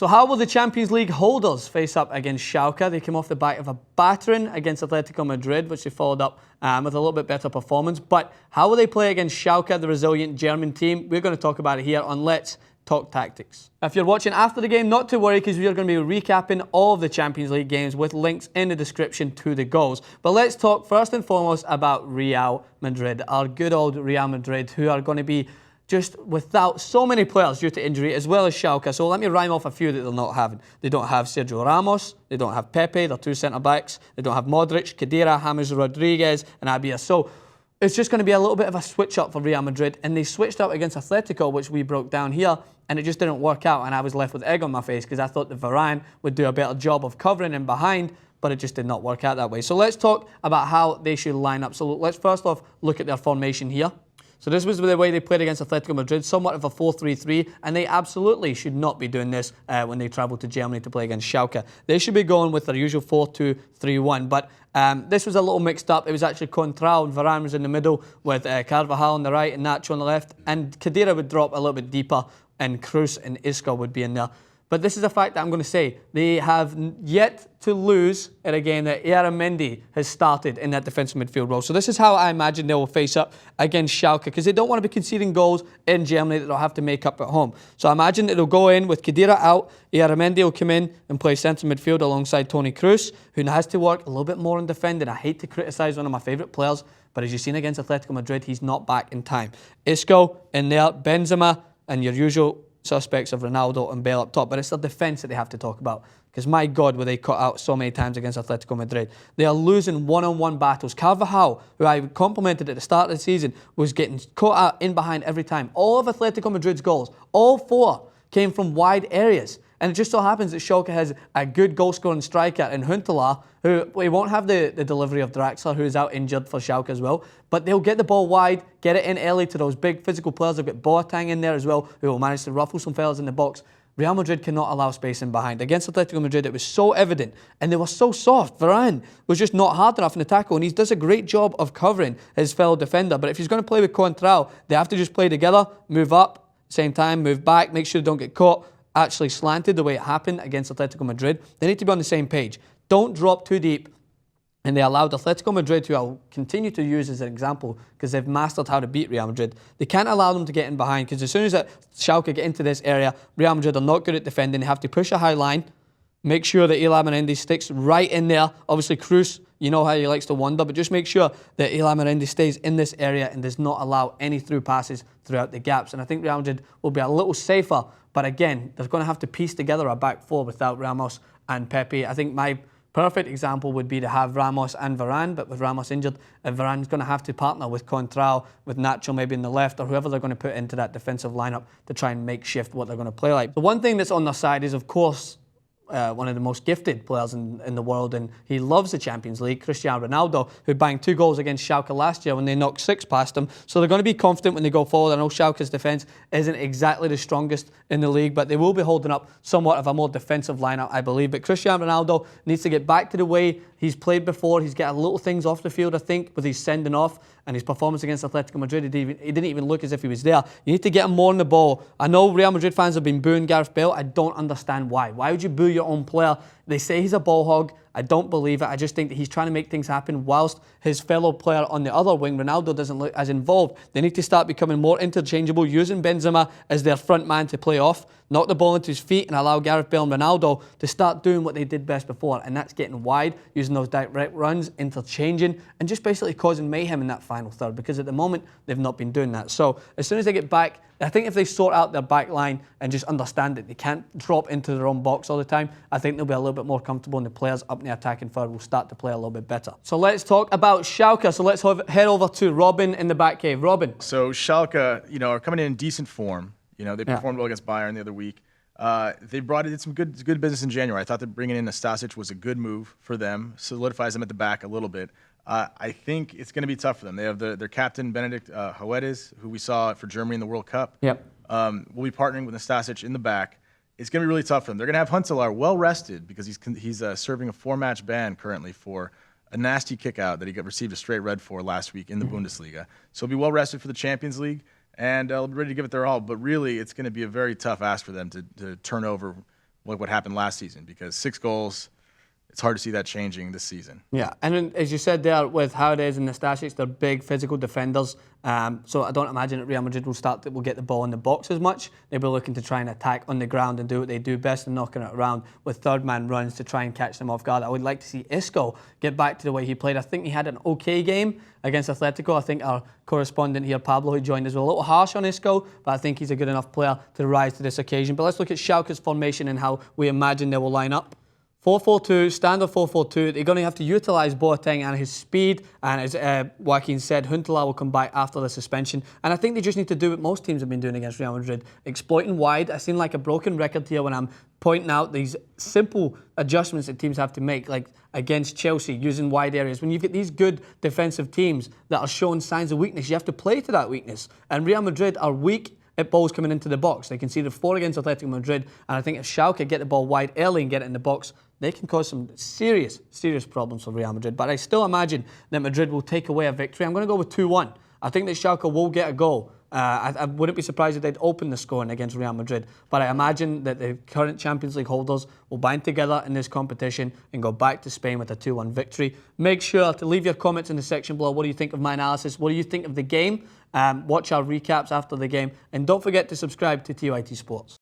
So how will the Champions League holders face up against Schalke? They came off the back of a battering against Atletico Madrid, which they followed up with a little bit better performance. But how will they play against Schalke, the resilient German team? We're going to talk about it here on Let's Talk Tactics. If you're watching after the game, not to worry, because we are going to be recapping all of the Champions League games with links in the description to the goals. But let's talk first and foremost about Real Madrid, our good old Real Madrid, who are going to be just without so many players due to injury, as well as Schalke. So let me rhyme off a few that they're not having. They don't have Sergio Ramos, they don't have Pepe, they're two centre-backs, they don't have Modric, Khedira, James Rodriguez, and Abia. So it's just going to be a little bit of a switch-up for Real Madrid, and they switched up against Atletico, which we broke down here, and it just didn't work out, and I was left with egg on my face because I thought that Varane would do a better job of covering him behind, but it just did not work out that way. So let's talk about how they should line up. So let's first off look at their formation here. So this was the way they played against Atletico Madrid, somewhat of a 4-3-3, and they absolutely should not be doing this when they travel to Germany to play against Schalke. They should be going with their usual 4-2-3-1, but this was a little mixed up. It was actually Contral and Varane was in the middle with Carvajal on the right and Nacho on the left, and Khedira would drop a little bit deeper, and Kroos and Isco would be in there. But this is a fact that I'm going to say. They have yet to lose in a game that Mendy has started in that defensive midfield role. So this is how I imagine they will face up against Schalke, because they don't want to be conceding goals in Germany that they'll have to make up at home. So I imagine it'll go in with Khedira out. Mendy will come in and play centre midfield alongside Toni Kroos, who has to work a little bit more on defending. I hate to criticise one of my favourite players, but as you've seen against Atletico Madrid, he's not back in time. Isco in there, Benzema, and your usual suspects of Ronaldo and Bale up top, but it's the defence that they have to talk about, because my God, were they cut out so many times against Atletico Madrid. They are losing one-on-one battles. Carvajal, who I complimented at the start of the season, was getting caught out in behind every time. All of Atletico Madrid's goals, all four, came from wide areas. And it just so happens that Schalke has a good goal-scoring striker in Huntelaar, who we won't have the delivery of Draxler, who is out injured for Schalke as well. But they'll get the ball wide, get it in early to those big physical players. They've got Boateng in there as well, who will manage to ruffle some fellas in the box. Real Madrid cannot allow space in behind. Against Atletico Madrid, it was so evident, and they were so soft. Varane was just not hard enough in the tackle, and he does a great job of covering his fellow defender. But if he's going to play with Contral, they have to just play together, move up, same time, move back, make sure they don't get caught, actually slanted the way it happened against Atletico Madrid. They need to be on the same page. Don't drop too deep. And they allowed Atletico Madrid, who I'll continue to use as an example because they've mastered how to beat Real Madrid. They can't allow them to get in behind, because as soon as Schalke get into this area, Real Madrid are not good at defending. They have to push a high line, make sure that Mendy sticks right in there. Obviously, Kroos, you know how he likes to wander, but just make sure that Mendy stays in this area and does not allow any through passes throughout the gaps. And I think Real Madrid will be a little safer, but again, they're going to have to piece together a back four without Ramos and Pepe. I think my perfect example would be to have Ramos and Varane, but with Ramos injured, Varane's going to have to partner with Contral, with Nacho maybe in the left, or whoever they're going to put into that defensive lineup to try and make shift what they're going to play like. The one thing that's on their side is, of course, one of the most gifted players in the world, and he loves the Champions League, Cristiano Ronaldo, who banged 2 goals against Schalke last year when they knocked 6 past him. So they're going to be confident when they go forward. I know Schalke's defence isn't exactly the strongest in the league, but they will be holding up somewhat of a more defensive lineup, I believe. But Cristiano Ronaldo needs to get back to the way he's played before. He's getting little things off the field, I think, with his sending off and his performance against Atletico Madrid. He didn't even look as if he was there. You need to get him more on the ball. I know Real Madrid fans have been booing Gareth Bale. I don't understand why. Why would you boo your own player? They say he's a ball hog. I don't believe it. I just think that he's trying to make things happen whilst his fellow player on the other wing, Ronaldo, doesn't look as involved. They need to start becoming more interchangeable, using Benzema as their front man to play off, knock the ball into his feet and allow Gareth Bale and Ronaldo to start doing what they did best before, and that's getting wide, using those direct runs, interchanging, and just basically causing mayhem in that final third, because at the moment, they've not been doing that. So as soon as they get back, I think if they sort out their back line and just understand that they can't drop into their own box all the time, I think they'll be a little bit more comfortable, and the players up in the attacking third will start to play a little bit better. So let's talk about Schalke. So let's head over to Robin in the back cave. Robin. So Schalke, are coming in decent form. They performed well against Bayern the other week. They did some good business in January. I thought that bringing in Nastasic was a good move for them, solidifies them at the back a little bit. I think it's going to be tough for them. They have their captain, Benedict Hoedes, who we saw for Germany in the World Cup. Yep. We'll be partnering with Nastasic in the back. It's going to be really tough for them. They're going to have Huntelaar well rested because he's serving a 4-match ban currently for a nasty kick out that he received a straight red for last week in the Bundesliga. So he'll be well rested for the Champions League, and they'll be ready to give it their all. But really, it's going to be a very tough ask for them to turn over like what happened last season, because 6 goals, it's hard to see that changing this season. Yeah, and then, as you said there, with Howardez and Nastasic, they're big physical defenders. So I don't imagine that Real Madrid will get the ball in the box as much. They'll be looking to try and attack on the ground and do what they do best and knocking it around with third-man runs to try and catch them off guard. I would like to see Isco get back to the way he played. I think he had an okay game against Atletico. I think our correspondent here, Pablo, who joined us, was a little harsh on Isco, but I think he's a good enough player to rise to this occasion. But let's look at Schalke's formation and how we imagine they will line up. 4-4-2, standard 4-4-2. They're going to have to utilise Boateng and his speed. And as Joaquin said, Huntelaar will come back after the suspension. And I think they just need to do what most teams have been doing against Real Madrid, exploiting wide. I seem like a broken record here when I'm pointing out these simple adjustments that teams have to make, like against Chelsea, using wide areas. When you get these good defensive teams that are showing signs of weakness, you have to play to that weakness. And Real Madrid are weak at balls coming into the box. They conceded 4 against Atletico Madrid, and I think if Schalke get the ball wide early and get it in the box, they can cause some serious problems for Real Madrid. But I still imagine that Madrid will take away a victory. I'm going to go with 2-1. I think that Schalke will get a goal. I wouldn't be surprised if they'd open the scoring against Real Madrid. But I imagine that the current Champions League holders will bind together in this competition and go back to Spain with a 2-1 victory. Make sure to leave your comments in the section below. What do you think of my analysis? What do you think of the game? Watch our recaps after the game. And don't forget to subscribe to TYT Sports.